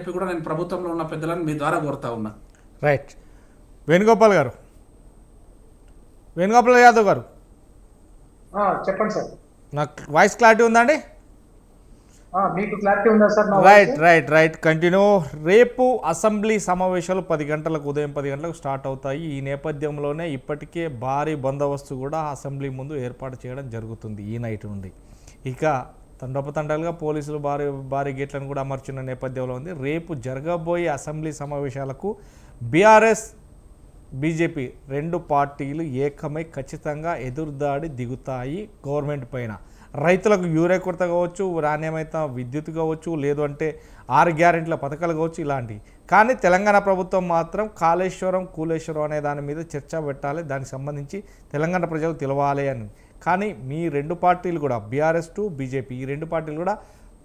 చెప్పి కూడా నేను ప్రభుత్వంలో ఉన్న పెద్దలను మీ ద్వారా కోరుతా ఉన్నా. రైట్. వేణుగోపాల్ గారు, వేణుగోపాల్ యాదవ్ గారు, చెప్పండి సార్. నాకు వాయిస్ క్లారిటీ ఉందండి? మీకు క్లారిటీ ఉందా sir? Right right right continue. రేపు అసెంబ్లీ సమావేశాలు 10 గంటలకు, ఉదయం 10 గంటలకు స్టార్ట్ అవుతాయి. ఈ నేపథ్యంలోనే ఇప్పటికే భారీ బందోబస్తు కూడా అసెంబ్లీ ముందు ఏర్పాటు చేయడం జరుగుతుంది ఈ నైట్ నుండి. ఇక తండోపతండాలుగా పోలీసులు భారీ భారీ గేట్లను కూడా అమర్చిన నేపథ్యంలో ఉంది. రేపు జరగబోయే అసెంబ్లీ సమావేశాలకు బీఆర్ఎస్ బీజేపీ రెండు పార్టీలు ఏకమై ఖచ్చితంగా ఎదురుదాడి దిగుతాయి గవర్నమెంట్ పైన. రైతులకు యూరియా కొరత కావచ్చు, నాణ్యమైన విద్యుత్ కావచ్చు, లేదు అంటే 6 గ్యారెంటీల పథకాలు కావచ్చు, ఇలాంటివి. కానీ తెలంగాణ ప్రభుత్వం మాత్రం కాళేశ్వరం కూలేశ్వరం అనే దాని మీద చర్చ పెట్టాలి, దానికి సంబంధించి తెలంగాణ ప్రజలు తెలవాలి అని. కానీ మీ రెండు పార్టీలు కూడా, బీఆర్ఎస్ టు బీజేపీ, ఈ రెండు పార్టీలు కూడా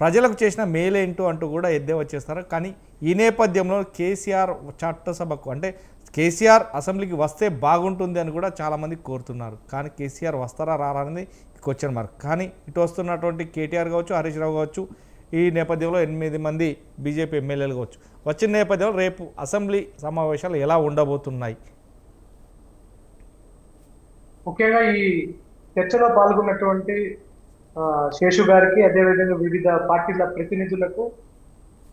ప్రజలకు చేసిన మేలేంటో అంటూ కూడా ఎద్దేవా చేస్తారు. కానీ ఈ నేపథ్యంలో కేసీఆర్ చట్టసభకు, అంటే కేసీఆర్ అసెంబ్లీకి వస్తే బాగుంటుంది అని కూడా చాలామంది కోరుతున్నారు. కానీ కేసీఆర్ వస్తారా రారా అనేది క్వశ్చన్ మార్క్. కానీ ఇటు వస్తున్నటువంటి కేటీఆర్ కావచ్చు, హరీష్ రావు కావచ్చు, ఈ నేపథ్యంలో 8 మంది బీజేపీ ఎమ్మెల్యేలు కావచ్చు, వచ్చిన నేపథ్యంలో రేపు అసెంబ్లీ సమావేశాలు ఎలా ఉండబోతున్నాయి? ముఖ్యంగా ఈ చర్చలో పాల్గొన్నటువంటి శేషు గారికి, అదేవిధంగా వివిధ పార్టీల ప్రతినిధులకు,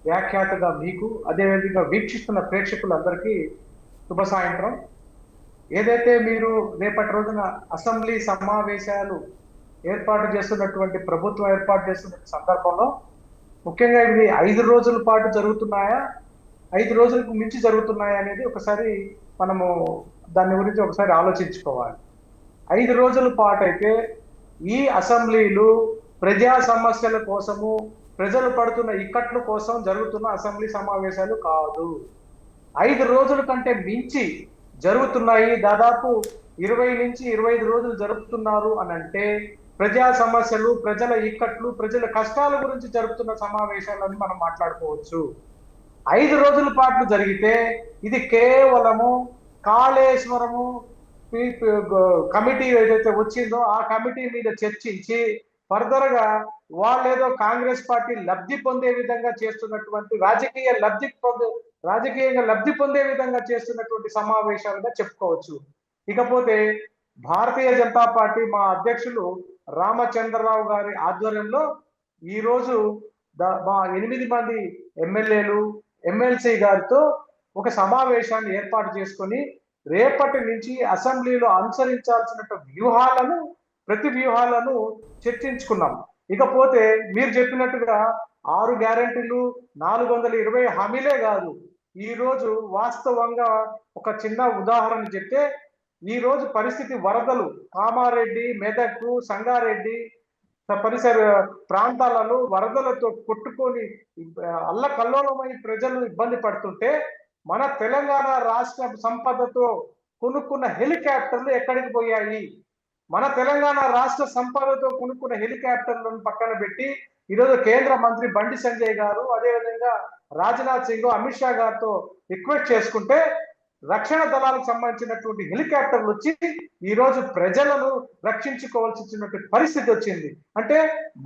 వ్యాఖ్యాతగా మీకు, అదేవిధంగా వీక్షిస్తున్న ప్రేక్షకులందరికీ శుభ సాయంత్రం. ఏదైతే మీరు రేపటి రోజున అసెంబ్లీ సమావేశాలు ఏర్పాటు చేస్తున్నటువంటి, ప్రభుత్వం ఏర్పాటు చేస్తున్న సందర్భంలో ముఖ్యంగా ఇవి 5 రోజుల పాటు జరుగుతున్నాయా, 5 రోజులకు మించి జరుగుతున్నాయా అనేది ఒకసారి మనము దాని గురించి ఒకసారి ఆలోచించుకోవాలి. 5 రోజుల పాటు అయితే ఈ అసెంబ్లీలు ప్రజా సమస్యల కోసము, ప్రజలు పడుతున్న ఇక్కట్ల కోసం జరుగుతున్న అసెంబ్లీ సమావేశాలు కాదు. 5 రోజుల కంటే మించి జరుగుతున్నాయి. దాదాపు 20 నుంచి 25 రోజులు జరుపుతున్నారు అని అంటే ప్రజా సమస్యలు, ప్రజల ఇక్కట్లు, ప్రజల కష్టాల గురించి జరుపుతున్న సమావేశాలని మనం మాట్లాడుకోవచ్చు. 5 రోజుల పాటు జరిగితే ఇది కేవలము కాళేశ్వరము కమిటీ ఏదైతే వచ్చిందో ఆ కమిటీ మీద చర్చించి ఫర్దర్ గా వాళ్ళేదో కాంగ్రెస్ పార్టీ లబ్ధి పొందే విధంగా చేస్తున్నటువంటి రాజకీయంగా లబ్ధి పొందే విధంగా చేస్తున్నటువంటి సమావేశాలుగా చెప్పుకోవచ్చు. ఇకపోతే భారతీయ జనతా పార్టీ మా అధ్యక్షులు రామచంద్రరావు గారి ఆధ్వర్యంలో ఈ రోజు మా 8 మంది ఎమ్మెల్యేలు, ఎమ్మెల్సీ గారితో ఒక సమావేశాన్ని ఏర్పాటు చేసుకొని రేపటి నుంచి అసెంబ్లీలో అనుసరించాల్సిన ప్రతి వ్యూహాలను చర్చించుకున్నాం. ఇకపోతే మీరు చెప్పినట్టుగా 6 గ్యారెంటీలు, 420 హామీలే కాదు. ఈ రోజు వాస్తవంగా ఒక చిన్న ఉదాహరణ చెప్తే, ఈ రోజు పరిస్థితి వరదలు కామారెడ్డి, మెదక్, సంగారెడ్డి పరిసర ప్రాంతాలలో వరదలతో కొట్టుకొని అల్లకల్లోలమై ప్రజలు ఇబ్బంది పడుతుంటే, మన తెలంగాణ రాష్ట్ర సంపదతో కొనుక్కున్న హెలికాప్టర్లు ఎక్కడికి పోయాయి? మన తెలంగాణ రాష్ట్ర సంపదతో కొనుక్కున్న హెలికాప్టర్లను పక్కన పెట్టి ఈరోజు కేంద్ర మంత్రి బండి సంజయ్ గారు, అదేవిధంగా రాజ్నాథ్ సింగ్, అమిత్ షా గారితో రిక్వెస్ట్ చేసుకుంటే రక్షణ దళాలకు సంబంధించినటువంటి హెలికాప్టర్లు వచ్చి ఈ రోజు ప్రజలను రక్షించుకోవాల్సినటువంటి పరిస్థితి వచ్చింది. అంటే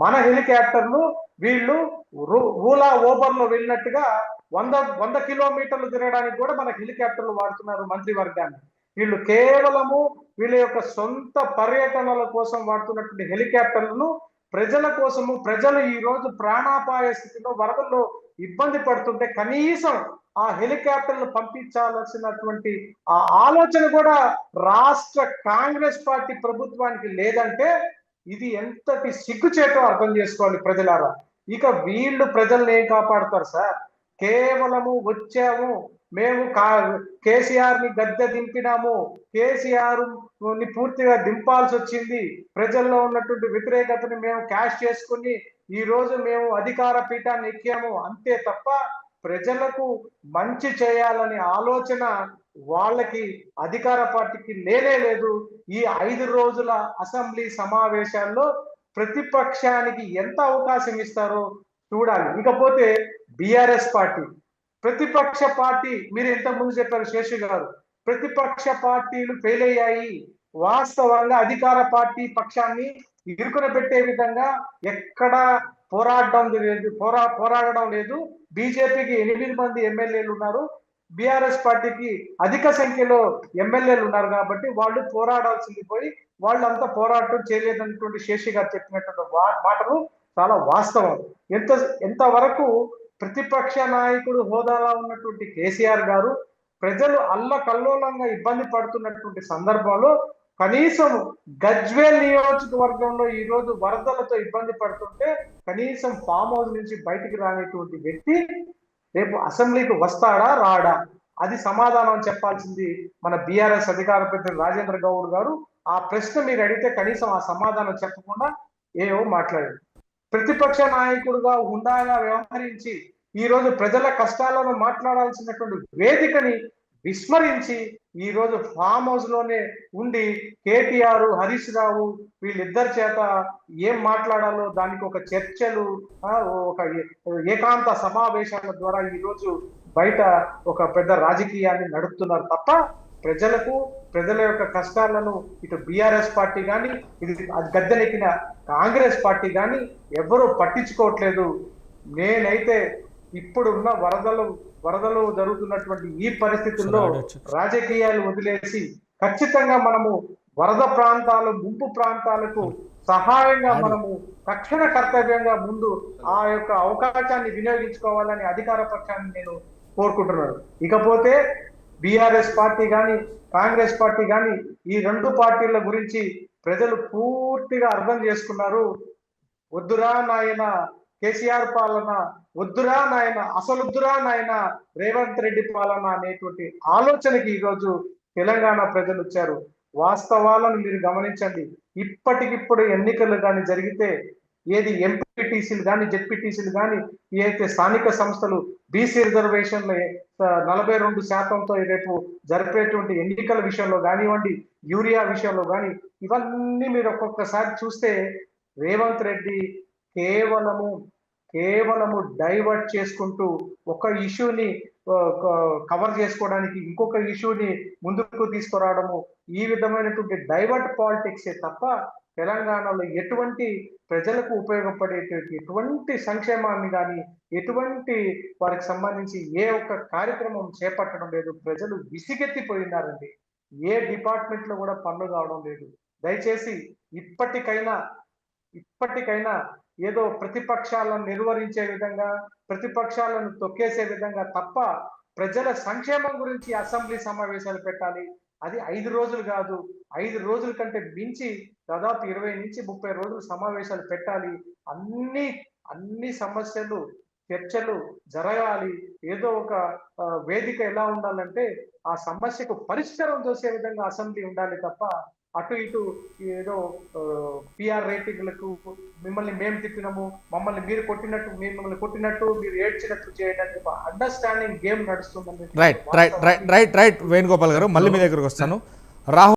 మన హెలికాప్టర్లు వీళ్ళు ఓలా ఓబర్ లో వెళ్ళినట్టుగా 100 కిలోమీటర్లు తిరగడానికి కూడా మన హెలికాప్టర్లు వాడుతున్నారు మంత్రివర్గాన్ని. వీళ్ళు కేవలము వీళ్ళ యొక్క సొంత పర్యటనల కోసం వాడుతున్నటువంటి హెలికాప్టర్లను ప్రజల కోసము, ప్రజలు ఈ రోజు ప్రాణాపాయ స్థితిలో వరదల్లో ఇబ్బంది పడుతుంటే కనీసం ఆ హెలికాప్టర్లు పంపించాల్సినటువంటి ఆ ఆలోచన కూడా రాష్ట్ర కాంగ్రెస్ పార్టీ ప్రభుత్వానికి లేదంటే ఇది ఎంతటి సిగ్గుచేటో అర్థం చేసుకోవాలి ప్రజలారా. ఇక వీళ్ళు ప్రజల్ని ఏం కాపాడుతారు సార్? కేవలము వచ్చాము, మేము కేసీఆర్ ని గద్దె దింపినాము, కేసీఆర్ ని పూర్తిగా దింపాల్సి వచ్చింది, ప్రజల్లో ఉన్నటువంటి వ్యతిరేకతని మేము క్యాష్ చేసుకుని ఈ రోజు మేము అధికార పీఠాన్ని ఎక్కాము అంతే తప్ప ప్రజలకు మంచి చేయాలనే ఆలోచన వాళ్ళకి, అధికార పార్టీకి లేదు. ఈ 5 రోజుల అసెంబ్లీ సమావేశాల్లో ప్రతిపక్షానికి ఎంత అవకాశం ఇస్తారో చూడాలి. ఇకపోతే బీఆర్ఎస్ పార్టీ, ప్రతిపక్ష పార్టీ, మీరు ఇంతకుముందు చెప్పారు శేషు గారు, ప్రతిపక్ష పార్టీలు ఫెయిల్ అయ్యాయి. వాస్తవంగా అధికార పార్టీ పక్షాన్ని ఇరుకున పెట్టే విధంగా ఎక్కడ పోరాడడం లేదు. బీజేపీకి 8 మంది ఎమ్మెల్యేలు ఉన్నారు, బీఆర్ఎస్ పార్టీకి అధిక సంఖ్యలో ఎమ్మెల్యేలు ఉన్నారు కాబట్టి వాళ్ళు పోరాడాల్సింది పోయి వాళ్ళంతా పోరాటం చేయలేదన్నటువంటి శేషి గారు చెప్పినటువంటి మాటలు చాలా వాస్తవం. ఎంతవరకు ప్రతిపక్ష నాయకుడు హోదాలో ఉన్నటువంటి కేసీఆర్ గారు ప్రజలు అల్లకల్లోలంగా ఇబ్బంది పడుతున్నటువంటి సందర్భంలో కనీసం గజ్వేల్ నియోజకవర్గంలో ఈ రోజు వరదలతో ఇబ్బంది పడుతుంటే కనీసం ఫామ్ హౌస్ నుంచి బయటికి రానటువంటి వ్యక్తి రేపు అసెంబ్లీకి వస్తాడా రాడా అది సమాధానం చెప్పాల్సింది మన బీఆర్ఎస్ అధికార ప్రతినిధి రాజేంద్ర గౌడ్ గారు. ఆ ప్రశ్న మీరు అడిగితే కనీసం ఆ సమాధానం చెప్పకుండా ఏవో మాట్లాడారు. ప్రతిపక్ష నాయకుడుగా హుందాగా వ్యవహరించి ఈ రోజు ప్రజల కష్టాలను మాట్లాడాల్సినటువంటి వేదికని విస్మరించి ఈ రోజు ఫామ్ హౌస్ లోనే ఉండి కేటీఆర్, హరీష్ రావు వీళ్ళిద్దరి చేత ఏం మాట్లాడాలో దానికి ఒక చర్చలు, ఒక ఏకాంత సమావేశాల ద్వారా ఈ రోజు బయట ఒక పెద్ద రాజకీయాన్ని నడుపుతున్నారు తప్ప ప్రజల యొక్క కష్టాలను ఇటు బీఆర్ఎస్ పార్టీ కానీ ఇది గద్దెనెక్కిన కాంగ్రెస్ పార్టీ కానీ ఎవరూ పట్టించుకోవట్లేదు. నేనైతే ఇప్పుడున్న వరదలు జరుగుతున్నటువంటి ఈ పరిస్థితుల్లో రాజకీయాలు వదిలేసి ఖచ్చితంగా మనము వరద ప్రాంతాలు, ముంపు ప్రాంతాలకు సహాయంగా మనము తక్షణ కర్తవ్యంగా ముందు ఆ యొక్క అవకాశాన్ని వినియోగించుకోవాలని అధికార పక్షాన్ని నేను కోరుకుంటున్నాను. ఇకపోతే బీఆర్ఎస్ పార్టీ కానీ కాంగ్రెస్ పార్టీ కానీ ఈ రెండు పార్టీల గురించి ప్రజలు పూర్తిగా అర్థం చేసుకున్నారు. వద్దురా నాయన కేసీఆర్ పాలన, వద్దురా నాయన, అసలొద్దురా నాయన రేవంత్ రెడ్డి పాలన అనేటువంటి ఆలోచనకి ఈరోజు తెలంగాణ ప్రజలు వచ్చారు. వాస్తవాలను మీరు గమనించండి. ఇప్పటికిప్పుడు ఎన్నికలు కానీ జరిగితే ఏది ఎంపీటీసీలు కానీ జెడ్పీటీసీలు కానీ ఏదైతే స్థానిక సంస్థలు బీసీ రిజర్వేషన్ల 42%తో రేపు జరిపేటువంటి ఎన్నికల విషయంలో కానివ్వండి, యూరియా విషయంలో కానీ ఇవన్నీ మీరు ఒక్కొక్కసారి చూస్తే రేవంత్ రెడ్డి కేవలము డైవర్ట్ చేసుకుంటూ ఒక ఇష్యూని కవర్ చేసుకోవడానికి ఇంకొక ఇష్యూని ముందుకు తీసుకురావడము, ఈ విధమైనటువంటి డైవర్ట్ పాలిటిక్సే తప్ప తెలంగాణలో ఎటువంటి ప్రజలకు ఉపయోగపడేటువంటి ఎటువంటి సంక్షేమాన్ని కానీ ఎటువంటి వారికి సంబంధించి ఏ ఒక్క కార్యక్రమం చేపట్టడం లేదు. ప్రజలు విసిగెత్తిపోయినారండి. ఏ డిపార్ట్మెంట్ లో కూడా పనులు కావడం లేదు. దయచేసి ఇప్పటికైనా ఏదో ప్రతిపక్షాలను నిర్వహించే విధంగా, ప్రతిపక్షాలను తొక్కేసే విధంగా తప్ప ప్రజల సంక్షేమం గురించి అసెంబ్లీ సమావేశాలు పెట్టాలి. అది 5 రోజులు కాదు, 5 రోజుల కంటే మించి దాదాపు 20 నుంచి 30 రోజులు సమావేశాలు పెట్టాలి. అన్ని సమస్యలు చర్చలు జరగాలి. ఏదో ఒక వేదిక ఎలా ఉండాలంటే ఆ సమస్యకు పరిష్కారం చూసే విధంగా అసెంబ్లీ ఉండాలి తప్ప అటు ఇటు ఏదో పిఆర్ రేటింగ్లకు మిమ్మల్ని మేము తిప్పినాము, మిమ్మల్ని కొట్టినట్టు మీరు ఏడ్చినట్టు చేయడానికి అండర్స్టాండింగ్ గేమ్ నడుస్తుందండి. రైట్ వేణుగోపాల్ గారు, మళ్ళీ మీ దగ్గరకు వస్తాను. రాహుల్